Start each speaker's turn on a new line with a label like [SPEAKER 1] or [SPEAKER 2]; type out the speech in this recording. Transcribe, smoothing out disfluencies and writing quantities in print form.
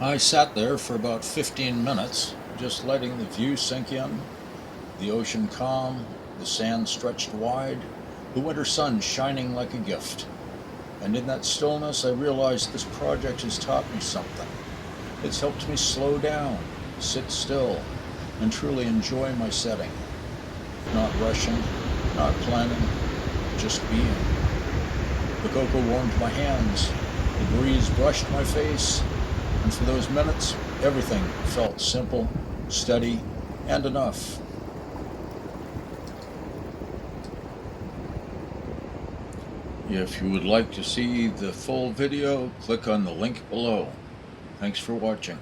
[SPEAKER 1] I sat there for about 15 minutes, just letting the view sink in, the ocean calm, the sand stretched wide, the winter sun shining like a gift. And in that stillness, I realized this project has taught me something. It's helped me slow down, sit still, and truly enjoy my setting. Not rushing, not planning, just being. The cocoa warmed my hands, the breeze brushed my face, and for those minutes, everything felt simple, steady, and enough. If you would like to see the full video, click on the link below. Thanks for watching.